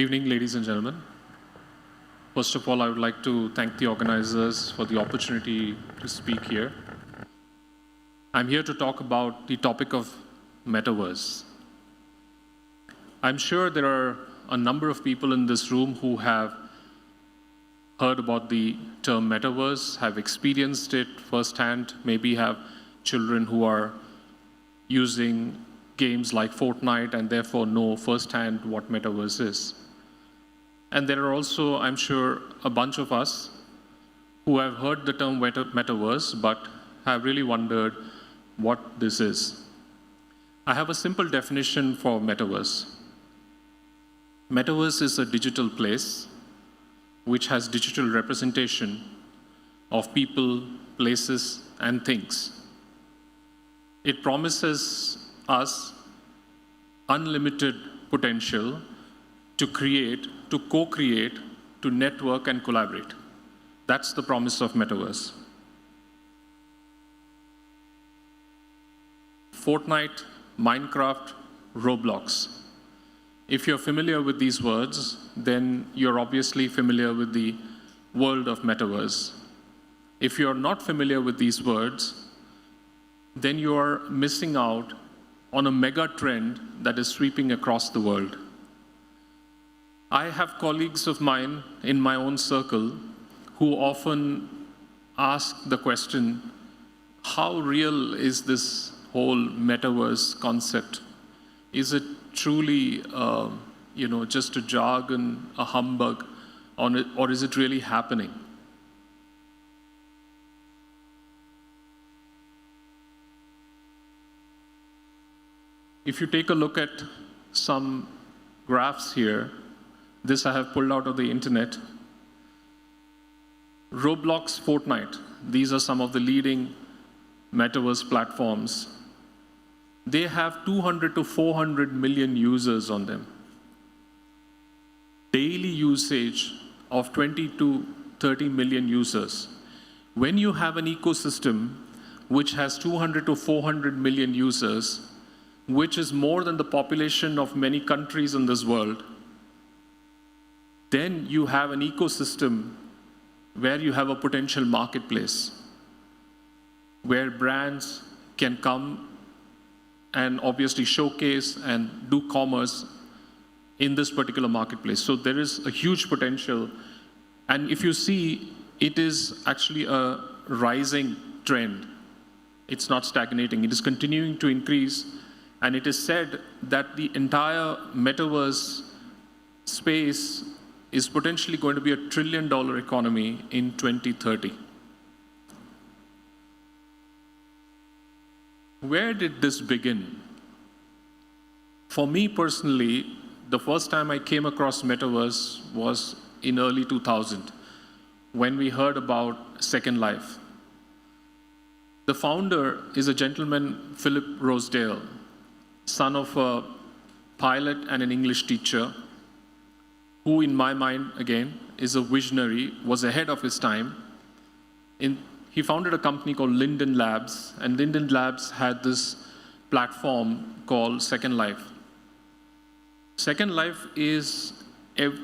Evening, ladies and gentlemen. First of all, I would like to thank the organizers for the opportunity to speak here. I'm here to talk about the topic of Metaverse. I'm sure there are a number of people in this room who have heard about the term Metaverse, have experienced it firsthand, maybe have children who are using games like Fortnite and therefore know firsthand what Metaverse is. And there are also, I'm sure, a bunch of us who have heard the term Metaverse but have really wondered what this is. I have a simple definition for Metaverse. Metaverse is a digital place which has digital representation of people, places, and things. It promises us unlimited potential to create, to co-create, to network and collaborate. That's the promise of Metaverse. Fortnite, Minecraft, Roblox. If you're familiar with these words, then you're obviously familiar with the world of Metaverse. If you're not familiar with these words, then you're missing out on a mega trend that is sweeping across the world. I have colleagues of mine in my own circle who often ask the question, how real is this whole Metaverse concept? Is it truly just a jargon, a humbug, or is it really happening? If you take a look at some graphs here, this I have pulled out of the internet. Roblox, Fortnite, these are some of the leading Metaverse platforms. They have 200 to 400 million users on them. Daily usage of 20 to 30 million users. When you have an ecosystem which has 200 to 400 million users, which is more than the population of many countries in this world, then you have an ecosystem where you have a potential marketplace, where brands can come and obviously showcase and do commerce in this particular marketplace. So there is a huge potential. And if you see, it is actually a rising trend. It's not stagnating. It is continuing to increase. And it is said that the entire Metaverse space is potentially going to be a $1 trillion economy in 2030. Where did this begin? For me personally, the first time I came across Metaverse was in early 2000, when we heard about Second Life. The founder is a gentleman, Philip Rosedale, son of a pilot and an English teacher, who in my mind, again, is a visionary, was ahead of his time. He founded a company called Linden Labs, and Linden Labs had this platform called Second Life. Second Life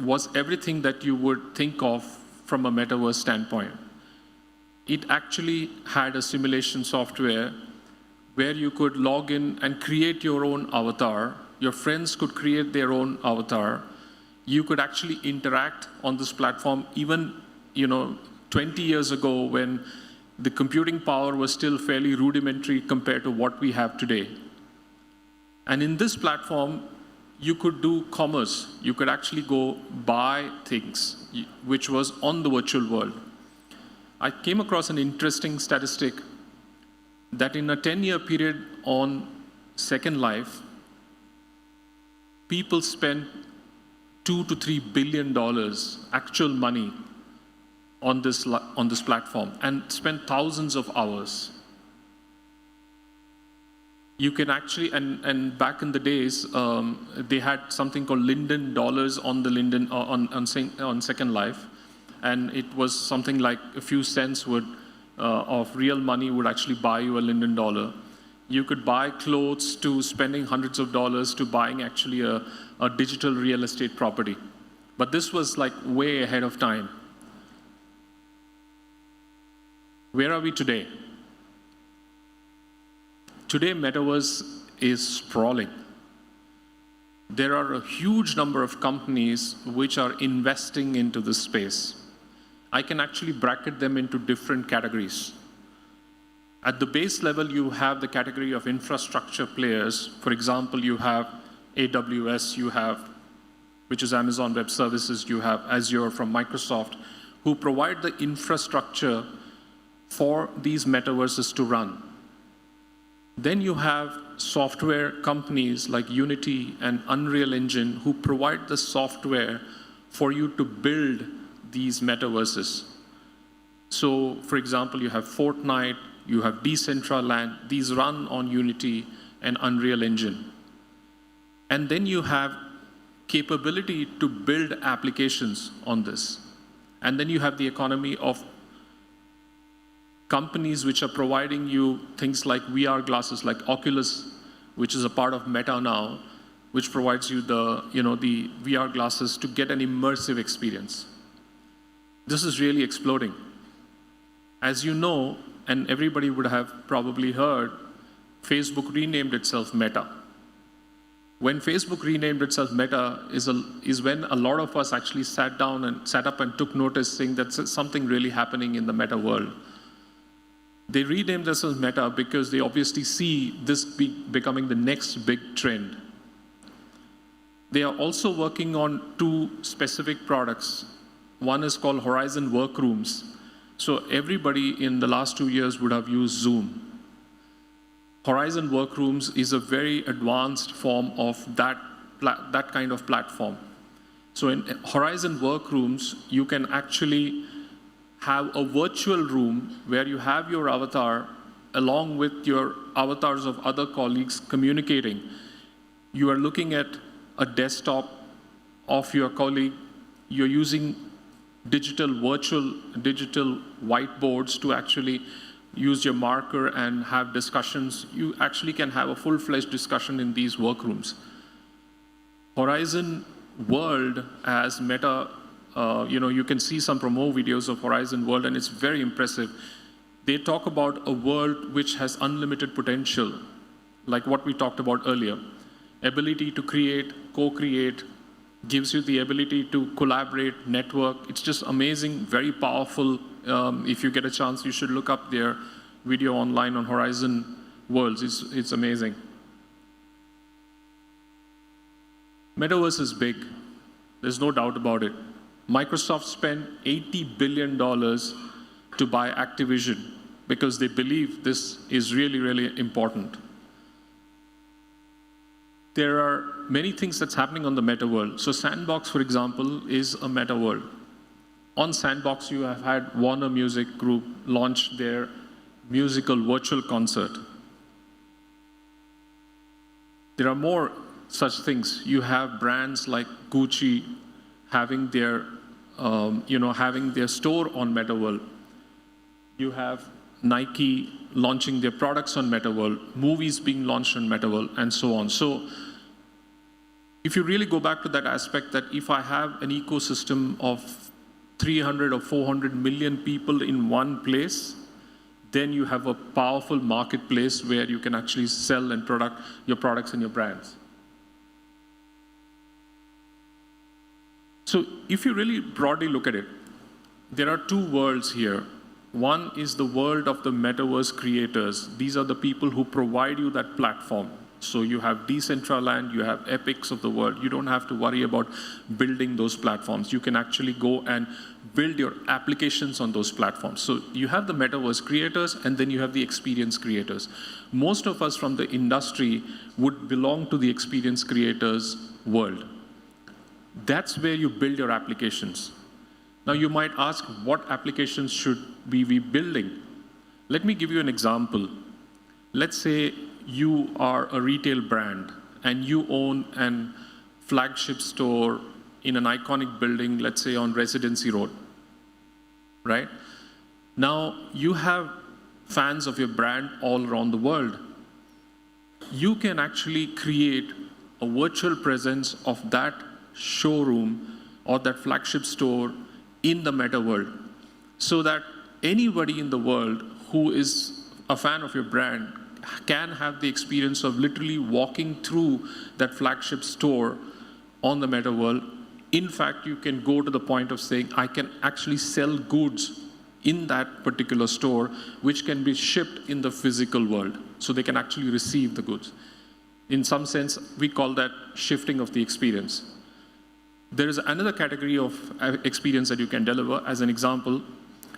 was everything that you would think of from a Metaverse standpoint. It actually had a simulation software where you could log in and create your own avatar. Your friends could create their own avatar. You could actually interact on this platform even 20 years ago when the computing power was still fairly rudimentary compared to what we have today. And in this platform, you could do commerce. You could actually go buy things, which was on the virtual world. I came across an interesting statistic that in a 10-year period on Second Life, people spent $2 to $3 billion actual money on this platform and spent thousands of hours. You can actually, and back in the days, they had something called Linden dollars on the Linden on Second Life, and it was something like a few cents of real money would actually buy you a Linden dollar. You could buy clothes to spending hundreds of dollars to buying actually a digital real estate property. But this was like way ahead of time. Where are we today? Today, Metaverse is sprawling. There are a huge number of companies which are investing into this space. I can actually bracket them into different categories. At the base level, you have the category of infrastructure players. For example, you have AWS, you have, which is Amazon Web Services, you have Azure from Microsoft, who provide the infrastructure for these metaverses to run. Then you have software companies like Unity and Unreal Engine who provide the software for you to build these metaverses. So, for example, you have Fortnite, you have Decentraland, these run on Unity and Unreal Engine. And then you have capability to build applications on this. And then you have the economy of companies which are providing you things like VR glasses, like Oculus, which is a part of Meta now, which provides you the VR glasses to get an immersive experience. This is really exploding. As you know, and everybody would have probably heard, Facebook renamed itself Meta. When Facebook renamed itself Meta is when a lot of us actually sat down and sat up and took notice, saying that something really happening in the meta world. They renamed themselves Meta because they obviously see this becoming the next big trend. They are also working on two specific products. One is called Horizon Workrooms. So everybody in the last 2 years would have used Zoom. Horizon Workrooms is a very advanced form of that kind of platform. So in Horizon Workrooms, you can actually have a virtual room where you have your avatar along with your avatars of other colleagues communicating. You are looking at a desktop of your colleague. You're using digital whiteboards to actually use your marker and have discussions. You actually can have a full-fledged discussion in these workrooms. Horizon World as Meta, you can see some promo videos of Horizon World, and it's very impressive. They talk about a world which has unlimited potential, like what we talked about earlier. Ability to create, co-create, gives you the ability to collaborate, network. It's just amazing, very powerful. If you get a chance, you should look up their video online on Horizon Worlds. It's amazing. Metaverse is big. There's no doubt about it. Microsoft spent $80 billion to buy Activision because they believe this is really, really important. There are many things that's happening on the meta world. So Sandbox, for example, is a meta world. On Sandbox, you have had Warner Music Group launch their musical virtual concert. There are more such things. You have brands like Gucci having their, having their store on Meta World. You have Nike launching their products on Meta World, movies being launched on Meta World, and so on. So if you really go back to that aspect that if I have an ecosystem of 300 or 400 million people in one place, then you have a powerful marketplace where you can actually sell and your products and your brands. So if you really broadly look at it, there are two worlds here. One is the world of the metaverse creators. These are the people who provide you that platform. So you have Decentraland, you have Epics of the world. You don't have to worry about building those platforms. You can actually go and build your applications on those platforms. So you have the metaverse creators, and then you have the experience creators. Most of us from the industry would belong to the experience creators world. That's where you build your applications. Now you might ask, what applications should we be building? Let me give you an example. Let's say you are a retail brand and you own a flagship store in an iconic building, let's say on Residency Road, right? Now you have fans of your brand all around the world. You can actually create a virtual presence of that showroom or that flagship store in the meta world, so that anybody in the world who is a fan of your brand can have the experience of literally walking through that flagship store on the meta world. In fact, you can go to the point of saying, I can actually sell goods in that particular store, which can be shipped in the physical world, so they can actually receive the goods. In some sense, we call that shifting of the experience. There is another category of experience that you can deliver. As an example,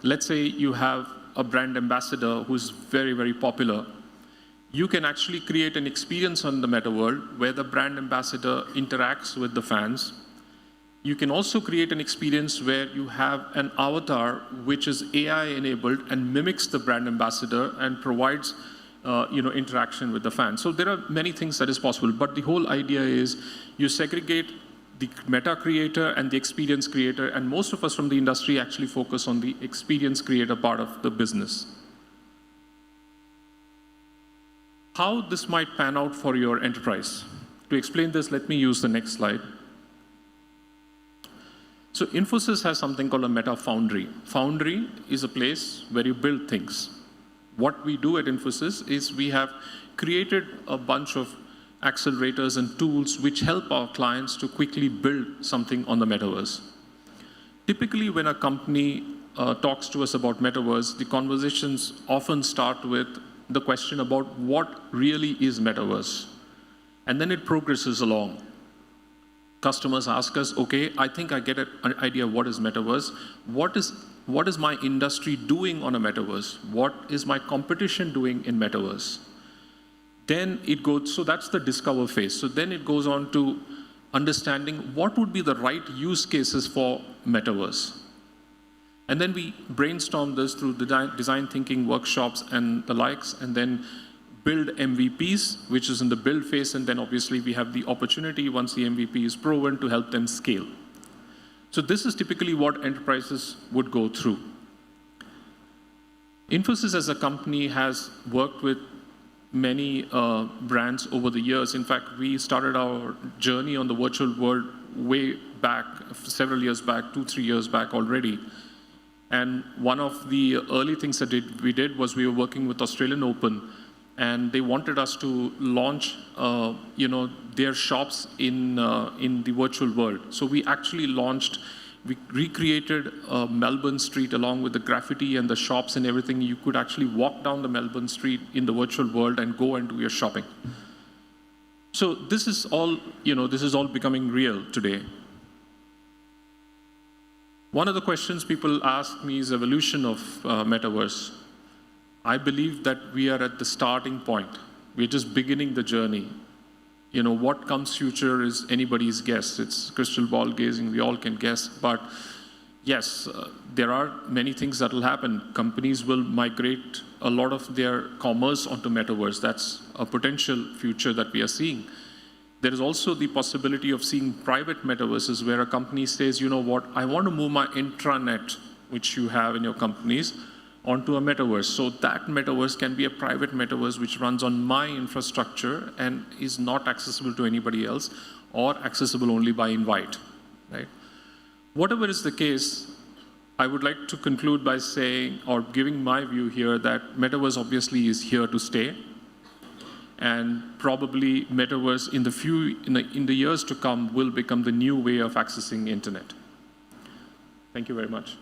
let's say you have a brand ambassador who's very, very popular. You can actually create an experience on the meta world where the brand ambassador interacts with the fans. You can also create an experience where you have an avatar which is AI-enabled and mimics the brand ambassador and provides interaction with the fans. So there are many things that is possible, but the whole idea is you segregate the meta creator and the experience creator, and most of us from the industry actually focus on the experience creator part of the business. How this might pan out for your enterprise. To explain this, let me use the next slide. So Infosys has something called a Meta Foundry. Foundry is a place where you build things. What we do at Infosys is we have created a bunch of accelerators and tools which help our clients to quickly build something on the metaverse. Typically, when a company talks to us about metaverse, the conversations often start with the question about what really is metaverse. And then it progresses along. Customers ask us, okay, I think I get an idea of what is metaverse. What is my industry doing on a metaverse? What is my competition doing in metaverse? Then it goes, so that's the discover phase. So then it goes on to understanding what would be the right use cases for metaverse. And then we brainstorm this through design thinking workshops and the likes, and then build MVPs, which is in the build phase, and then obviously we have the opportunity, once the MVP is proven, to help them scale. So this is typically what enterprises would go through. Infosys as a company has worked with many brands over the years. In fact, we started our journey on the virtual world way back, several years back, 2-3 years back already. And one of the early things that we did was we were working with Australian Open, and they wanted us to launch their shops in the virtual world. So we actually we recreated Melbourne Street along with the graffiti and the shops and everything. You could actually walk down the Melbourne Street in the virtual world and go and do your shopping. So this is all becoming real today. One of the questions people ask me is evolution of metaverse. I believe that we are at the starting point. We're just beginning the journey. What comes future is anybody's guess. It's crystal ball gazing, we all can guess. But yes, there are many things that will happen. Companies will migrate a lot of their commerce onto metaverse. That's a potential future that we are seeing. There is also the possibility of seeing private metaverses where a company says, you know what, I want to move my intranet, which you have in your companies, onto a metaverse. So that metaverse can be a private metaverse which runs on my infrastructure and is not accessible to anybody else, or accessible only by invite, right? Whatever is the case, I would like to conclude by saying, or giving my view here, that metaverse obviously is here to stay. And probably metaverse in the years to come will become the new way of accessing internet. Thank you very much.